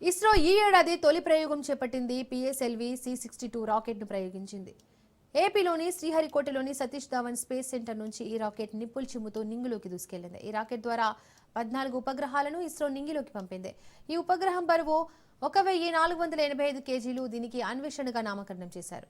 ఇస్రో ఈ ఏడాది తొలి ప్రయోగం చేపట్టింది. PSLV C-62 రాకెట్ను ప్రయోగించింది. ఏపీలోని శ్రీహరికోటలోని సతీష్ ధావన్ స్పేస్ సెంటర్ నుంచి ఈ రాకెట్ నిప్పులు చిమ్ముతూ నింగిలోకి దూసుకెళ్లింది. ఈ రాకెట్ ద్వారా 14 ఉపగ్రహాలను ఇస్రో నింగిలోకి పంపింది. ఈ ఉపగ్రహం బరువు 1485 కేజీలు. దీనికి అన్వేషణగా నామకరణం చేశారు.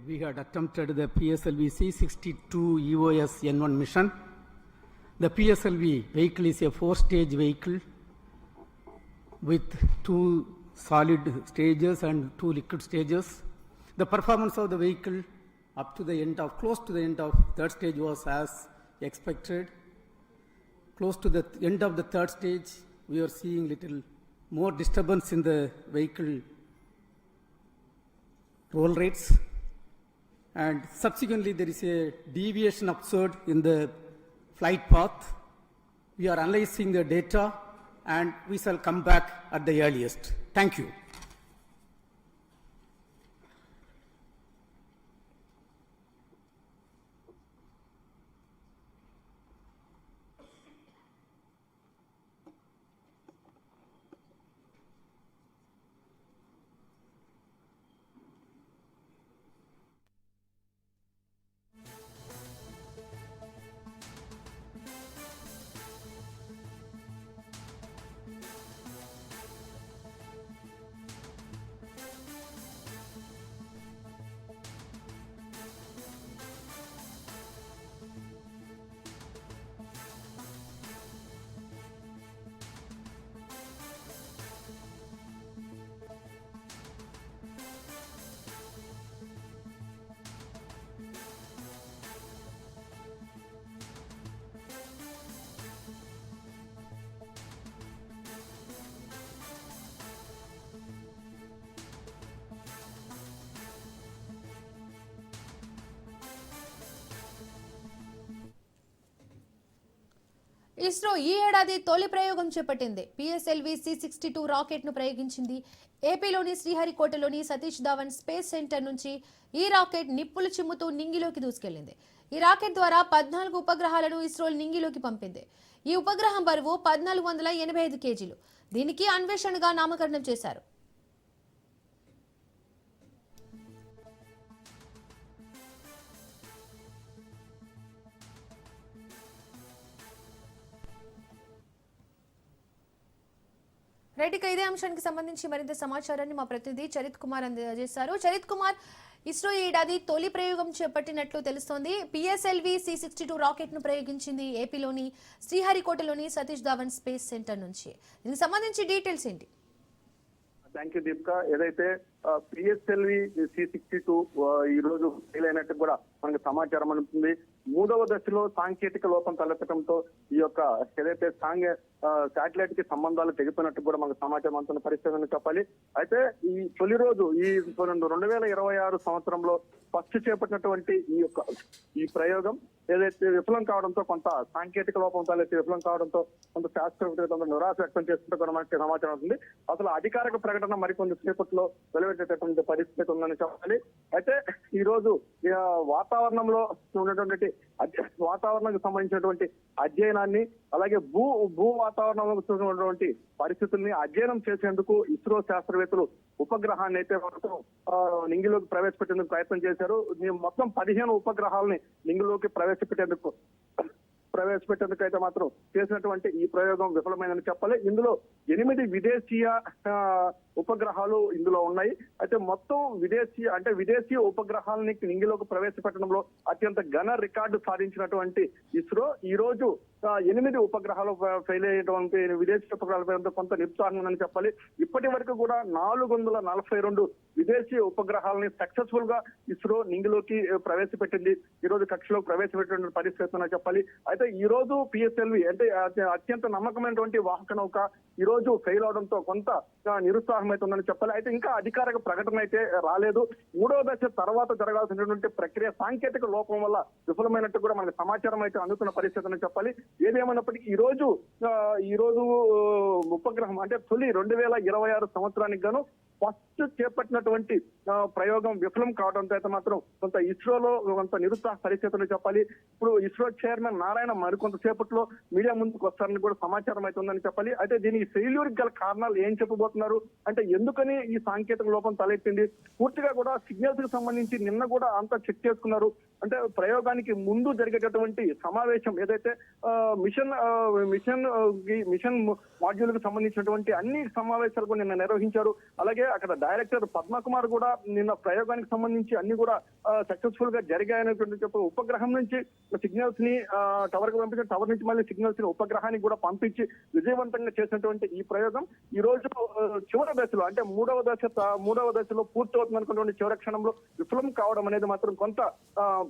We had attempted the PSLV C-62 EOS N1 mission. The PSLV vehicle is a 4-stage vehicle with 2 solid stages and 2 liquid stages. The performance of the vehicle up to the end of, close to the end of third stage was as expected. Close to the end of the third stage, we are seeing little more disturbance in the vehicle roll rates, and subsequently there is a deviation observed in the flight path. We are analyzing the data and we shall come back at the earliest. Thank you. ISRO ఈ ఏడాది తొలి ప్రయోగం చేపట్టింది. PSLV C-62 రాకెట్ను ప్రయోగించింది. ఏపీలోని శ్రీహరికోటలోని Satish Dhawan space centre నుంచి ఈ rocket నిప్పులు చిమ్ముతూ నింగిలోకి దూసుకెళ్లింది. ఈ రాకెట్ ద్వారా 14 ఉపగ్రహాలను ఇస్రో నింగిలోకి పంపింది. ఈ ఉపగ్రహం బరువు 1485 కేజీలు. దీనికి అన్వేషణగా నామకరణం చేశారు. రైట్, ఇక ఇదే అంశానికి సంబంధించి మరింత సమాచారాన్ని మా ప్రతినిధి చరిత్ కుమార్ అందజేశారు. చరిత్ కుమార్, ఇస్రో ఏడాది తొలి ప్రయోగం చేపట్టినట్లు తెలుస్తోంది. పిఎస్ఎల్వి C-62 రాకెట్ ను ప్రయోగించింది ఏపీలోని శ్రీహరికోటలోని సతీష్ ధావన్ స్పేస్ సెంటర్ నుంచి. దీనికి సంబంధించి డీటెయిల్స్ ఏంటి? Thank you Deepika. ఏదైతే పిఎస్ఎల్వి C-62 ఈ రోజు ఫెయిల్ అయినట్టు కూడా మనకు సమాచారం అందుతుంది. 3వ దశలో సాంకేతిక లోపం తలెత్తడంతో ఈ యొక్క ఏదైతే శాటిలైట్ కి సంబంధాలు తెగిపోయినట్టు కూడా మనకు సమాచారం అందుతున్న పరిస్థితి చెప్పాలి. అయితే ఈ తొలి రోజు ఈ 2026 సంవత్సరంలో ఫస్ట్ చేపట్టినటువంటి ఈ ప్రయోగం ఏదైతే విఫలం కావడంతో కొంత సాంకేతిక లోపం తలెత్తి విఫలం కావడంతో కొంత శాస్త్రవేత్తలు నిరాశ వ్యక్తం చేస్తుంటే కూడా మనకి సమాచారం ఉంది. అసలు అధికారిక ప్రకటన మరికొంత సేపట్లో వెలువెట్టేటటువంటి పరిస్థితి ఉందని చెప్పాలి. అయితే ఈ రోజు వాతావరణంలో ఉన్నటువంటి వాతావరణానికి సంబంధించినటువంటి అధ్యయనాన్ని అలాగే భూ వాతావరణంలో ఉన్నటువంటి పరిస్థితుల్ని అధ్యయనం చేసేందుకు ఇస్రో శాస్త్రవేత్తలు ఉపగ్రహాన్ని అయితే నింగిలోకి ప్రవేశపెట్టేందుకు ప్రయత్నం చేశారు. మొత్తం 15 ఉపగ్రహాలని నింగిలోకి ప్రవేశపెట్టేందుకు అయితే మాత్రం చేసినటువంటి ఈ ప్రయోగం విఫలమైందని చెప్పాలి. ఇందులో 8 విదేశీయ ఉపగ్రహాలు ఇందులో ఉన్నాయి. అయితే మొత్తం విదేశీ ఉపగ్రహాలని నింగిలోకి ప్రవేశపెట్టడంలో అత్యంత ఘన రికార్డు సాధించినటువంటి ఇస్రో ఈ రోజు 8 ఉపగ్రహాలు ఫెయిల్ అయ్యేటువంటి విదేశీ ఉపగ్రహాలపై కొంత నిరుత్సాహం ఉందని చెప్పాలి. ఇప్పటి వరకు కూడా 442 విదేశీ ఉపగ్రహాలని సక్సెస్ఫుల్ గా ఇస్రో నింగిలోకి ప్రవేశపెట్టింది. ఈ రోజు కక్షలోకి ప్రవేశపెట్టిన పరిస్థితి అని చెప్పాలి. అయితే ఈ రోజు పిఎస్ఎల్వి అంటే అత్యంత నమ్మకమైనటువంటి వాహక నౌక ఈ రోజు ఫెయిల్ అవడంతో కొంత నిరుత్సాహం అయితే ఉందని చెప్పాలి. అయితే ఇంకా అధికారిక ప్రకటన అయితే రాలేదు. 3వ దశ తర్వాత జరగాల్సినటువంటి ప్రక్రియ సాంకేతిక లోపం వల్ల విఫలమైనట్టు కూడా మనకు సమాచారం అయితే అందుతున్న పరిస్థితి అని చెప్పాలి. ఏదేమైనప్పటికీ ఈ రోజు ఉపగ్రహం అంటే తొలి 2026 సంవత్సరానికి గాను ఫస్ట్ చేపట్టినటువంటి ప్రయోగం విఫలం కావడంతో అయితే మాత్రం కొంత ఇస్రోలో కొంత నిరుత్సాహ పరిస్థితులు చెప్పాలి. ఇప్పుడు ఇస్రో చైర్మన్ నారాయణ మరికొంతసేపట్లో మీడియా ముందుకు వస్తారని కూడా సమాచారం అయితే ఉందని చెప్పాలి. అయితే దీనికి ఫెయిల్యూర్ గల కారణాలు ఏం చెప్పబోతున్నారు అంటే ఎందుకని ఈ సాంకేతిక లోపం తలెత్తింది, పూర్తిగా కూడా సిగ్నల్స్ కి సంబంధించి నిన్న కూడా అంతా చెక్ చేసుకున్నారు. అంటే ప్రయోగానికి ముందు జరిగేటటువంటి సమావేశం ఏదైతే మిషన్ మాడ్యూల్ కి సంబంధించినటువంటి అన్ని సమావేశాలు కూడా నిన్న నిర్వహించారు. అలాగే అక్కడ డైరెక్టర్ పద్మకుమార్ కూడా నిన్న ప్రయోగానికి సంబంధించి అన్ని కూడా సక్సెస్ఫుల్ గా జరిగాయనేటువంటి చెప్పి ఉపగ్రహం నుంచి సిగ్నల్స్ ని టవర్ కి పంపించి టవర్ నుంచి మళ్ళీ సిగ్నల్స్ ని ఉపగ్రహానికి కూడా పంపించి విజయవంతంగా చేసినటువంటి ఈ ప్రయోగం ఈ రోజు చివరి దశలో అంటే మూడవ దశలో పూర్తవుతుంది అనుకున్నటువంటి చివరి క్షణంలో విఫలం కావడం అనేది మాత్రం కొంత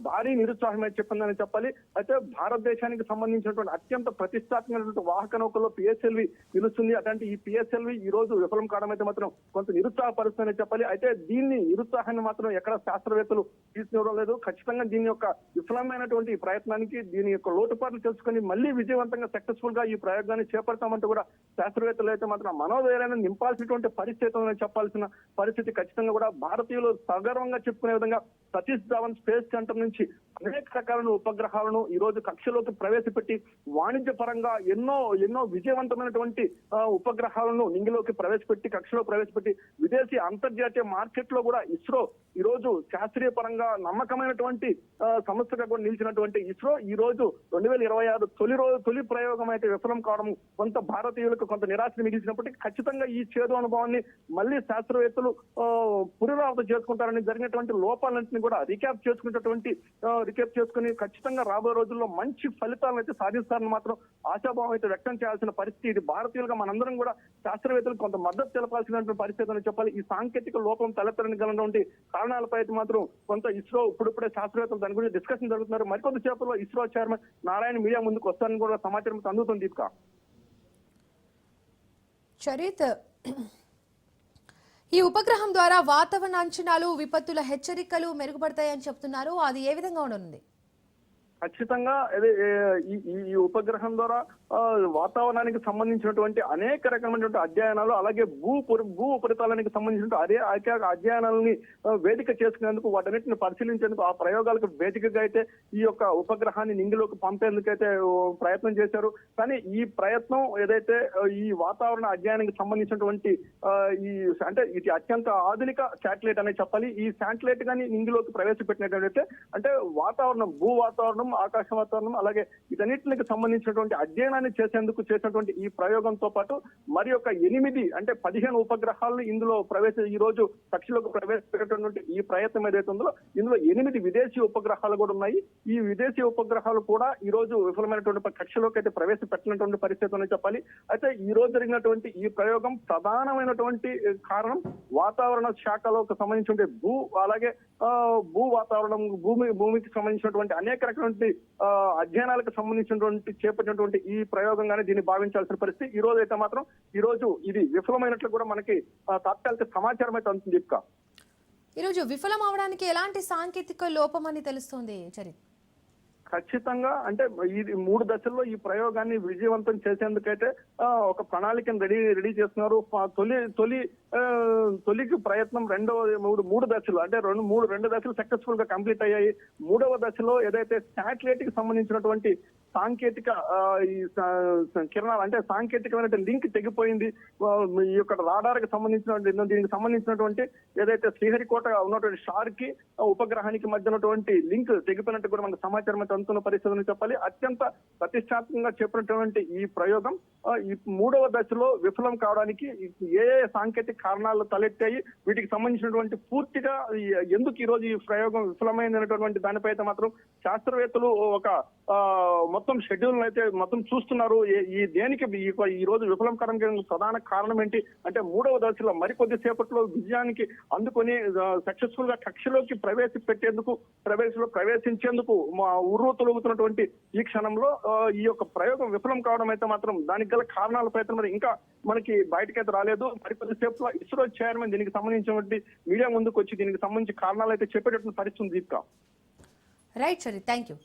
భారీ నిరుత్సాహమే చెప్పిందని చెప్పాలి. అయితే భారతదేశానికి సంబంధించినటువంటి అత్యంత ప్రతిష్టాత్మకమైనటువంటి వాహక నౌకల్లో పిఎస్ఎల్వి నిలుస్తుంది. అట్లాంటి ఈ పిఎస్ఎల్వి ఈ రోజు విఫలం కావడం అయితే మాత్రం కొంత నిరుత్సాహపరుస్తుందని చెప్పాలి. అయితే దీన్ని నిరుత్సాహాన్ని మాత్రం ఎక్కడ శాస్త్రవేత్తలు తీసుకురావడం లేదు. ఖచ్చితంగా దీని యొక్క విఫలమైనటువంటి ప్రయత్నానికి దీని యొక్క లోటుపాట్లు తెలుసుకొని మళ్ళీ విజయవంతంగా సక్సెస్ఫుల్ గా ఈ ప్రయోగాన్ని చేపడతామంటూ కూడా శాస్త్రవేత్తలు అయితే మాత్రం మనోధైర్యాన్ని నింపాల్సినటువంటి పరిస్థితులను చెప్పాల్సిన పరిస్థితి ఖచ్చితంగా కూడా భారతీయులు సగర్వంగా చెప్పుకునే విధంగా సతీష్ ధావన్ స్పేస్ సెంటర్ నుంచి అనేక రకాల ఉపగ్రహాలను ఈ రోజు కక్షలోకి ప్రవేశపెట్టి వాణిజ్య పరంగా ఎన్నో విజయవంతమైనటువంటి ఉపగ్రహాలను నింగిలోకి ప్రవేశపెట్టి కక్షలో ప్రవేశపెట్టి విదేశీ అంతర్జాతీయ మార్కెట్ లో కూడా ఇస్రో ఈ రోజు శాస్త్రీయ పరంగా నమ్మకమైనటువంటి సంస్థగా కూడా నిలిచినటువంటి ఇస్రో ఈ రోజు 2026 తొలి ప్రయోగం అయితే విఫలం కావడం కొంత భారతీయులకు కొంత నిరాశ మిగిల్చినప్పటికీ ఖచ్చితంగా ఈ చేదు అనుభవాన్ని మళ్ళీ శాస్త్రవేత్తలు పునరావృతం చేసుకుంటారని జరిగినటువంటి లోపాలన్నింటినీ కూడా రికాప్ చేసుకుని ఖచ్చితంగా రాబోయే రోజుల్లో మంచి ఫలితాలను అయితే సాధిస్తారని మాత్రం ఆశాభావం అయితే వ్యక్తం చేయాల్సిన పరిస్థితి. ఇది భారతీయులుగా మనందరం కూడా శాస్త్రవేత్తలు కొంత మద్దతు తెలపాల్సినటువంటి పరిస్థితి అని చెప్పాలి. ఈ సాంకేతిక లోపం తలెత్తడానికి కారణాలపై అయితే మాత్రం కొంత ఇస్రో ఇప్పుడిప్పుడే శాస్త్రవేత్తలు దాని గురించి డిస్కషన్ జరుగుతున్నారు. మరికొంత సేపట్లో ఇస్రో చైర్మన్ నారాయణ మీడియా ముందుకు వస్తారని కూడా సమాచారం అందుతుంది. దీపిక చరిత్, ఈ ఉపగ్రహం ద్వారా వాతావరణ అంచనాలు విపత్తుల హెచ్చరికలు మెరుగుపడతాయని చెప్తున్నారు. అది ఏ విధంగా ఉండనుంది? ఖచ్చితంగా ఈ ఉపగ్రహం ద్వారా వాతావరణానికి సంబంధించినటువంటి అనేక రకమైనటువంటి అధ్యయనాలు అలాగే భూ ఉపరితలానికి సంబంధించినటువంటి అధ్యయనాలని వేదిక చేసుకునేందుకు వాటన్నిటిని పరిశీలించేందుకు ఆ ప్రయోగాలకు వేదికగా అయితే ఈ యొక్క ఉపగ్రహాన్ని నింగిలోకి పంపేందుకైతే ప్రయత్నం చేశారు. కానీ ఈ ప్రయత్నం ఏదైతే ఈ వాతావరణ అధ్యయనానికి సంబంధించినటువంటి ఇది అత్యంత ఆధునిక శాటిలైట్ అనే చెప్పాలి. ఈ శాటిలైట్ గాని నింగిలోకి ప్రవేశపెట్టినట్లయితే అంటే భూ వాతావరణం ఆకాశ వాతావరణం అలాగే వీటన్నిటికి సంబంధించినటువంటి అధ్యయనాన్ని చేసినటువంటి ఈ ప్రయోగంతో పాటు మరి యొక్క 15 ఉపగ్రహాలను ఇందులో ఈ రోజు కక్షలోకి ప్రవేశపెట్టినటువంటి ఈ ప్రయత్నం ఏదైతే ఉందో ఇందులో 8 విదేశీ ఉపగ్రహాలు కూడా ఉన్నాయి. ఈ విదేశీ ఉపగ్రహాలు కూడా ఈ రోజు విఫలమైనటువంటి కక్షలోకి అయితే ప్రవేశపెట్టినటువంటి పరిస్థితి అని చెప్పాలి. అయితే ఈ రోజు జరిగినటువంటి ఈ ప్రయోగం ప్రధానమైనటువంటి కారణం వాతావరణ శాఖలోకి సంబంధించిన భూ వాతావరణం భూమికి సంబంధించినటువంటి అనేక రకమైన అధ్యయనాలకు సంబంధించినటువంటి చేపట్టినటువంటి ఈ ప్రయోగంగానే దీన్ని భావించాల్సిన పరిస్థితి. ఈ రోజు అయితే మాత్రం ఈ రోజు ఇది విఫలమైనట్లు కూడా మనకి తాత్కాలిక సమాచారం అయితే అందుతుంది. ఈ రోజు విఫలం అవడానికి ఎలాంటి సాంకేతిక లోపం అని తెలుస్తోంది చరిత్? ఖచ్చితంగా అంటే ఇది 3 దశల్లో ఈ ప్రయోగాన్ని విజయవంతం చేసేందుకైతే ఒక ప్రణాళికను రెడీ చేస్తున్నారు. తొలికి ప్రయత్నం మూడు దశలు అంటే రెండు దశలు సక్సెస్ఫుల్ గా కంప్లీట్ అయ్యాయి. 3వ దశలో ఏదైతే శాటిలైట్ కి సంబంధించినటువంటి సాంకేతిక ఈ కిరణాలు అంటే సాంకేతికమైన లింక్ తెగిపోయింది. ఈ యొక్క రాడార్ కి దీనికి సంబంధించినటువంటి ఏదైతే శ్రీహరికోట ఉన్నటువంటి షార్ కి ఉపగ్రహానికి మధ్య ఉన్నటువంటి లింక్ తెగిపోయినట్టు కూడా మనకు సమాచారం అయితే అందుతున్న పరిస్థితులను చెప్పాలి. అత్యంత ప్రతిష్టాత్మకంగా చెప్పినటువంటి ఈ ప్రయోగం ఈ 3వ దశలో విఫలం కావడానికి ఏ సాంకేతిక కారణాలు తలెత్తాయి, వీటికి సంబంధించినటువంటి పూర్తిగా ఎందుకు ఈ రోజు ఈ ప్రయోగం విఫలమైనటువంటి దానిపై అయితే మాత్రం శాస్త్రవేత్తలు ఒక మొత్తం షెడ్యూల్ అయితే మొత్తం చూస్తున్నారు. ఈ దేనికి ఈ రోజు విఫలం కావడానికి ప్రధాన కారణం ఏంటి అంటే 3వ దశలో మరికొద్ది సేపట్లో విజయానికి అందుకొని సక్సెస్ఫుల్ గా కక్షలోకి ప్రవేశించేందుకు ఉర్రూతలుగుతున్నటువంటి ఈ క్షణంలో ఈ యొక్క ప్రయోగం విఫలం కావడం అయితే మాత్రం దానికి గల కారణాలపై మరి ఇంకా మనకి బయటకైతే రాలేదు. మరికొద్ది సేపట్లో ఇస్రో చైర్మన్ దీనికి సంబంధించినటువంటి మీడియా ముందుకు వచ్చి దీనికి సంబంధించి కారణాలు అయితే చెప్పేటటువంటి పరిస్థితి ఉంది. దీపిక. రైట్ సరే, thank you.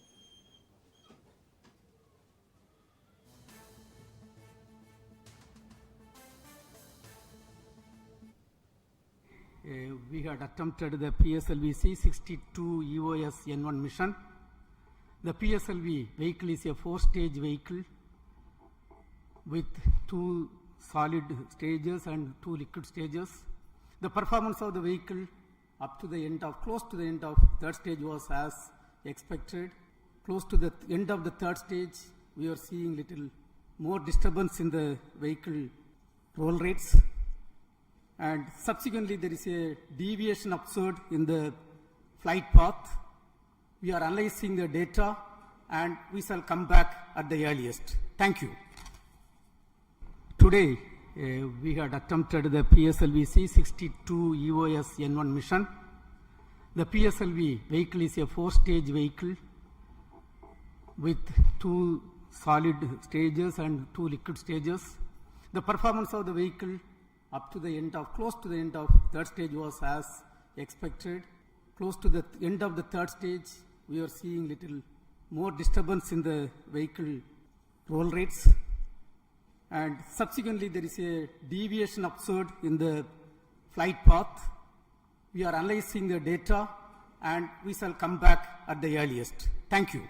We had attempted the PSLV C62 EOS N1 mission. The PSLV vehicle is a 4-stage vehicle with 2 solid stages and 2 liquid stages. The performance of the vehicle close to the end of third stage was as expected. Close to the end of the third stage, we are seeing little more disturbance in the vehicle roll rates. And subsequently there is a deviation observed in the flight path. We are analyzing the data and we shall come back at the earliest. Thank you. Today we had attempted the PSLV C62 EOS N1 mission. The PSLV vehicle is a 4-stage vehicle with 2 solid stages and 2 liquid stages. The performance of the vehicle close to the end of third stage was as expected. Close to the end of the third stage, we are seeing little more disturbance in the vehicle roll rates. And subsequently there is a deviation observed in the flight path. We are analyzing the data and we shall come back at the earliest. Thank you.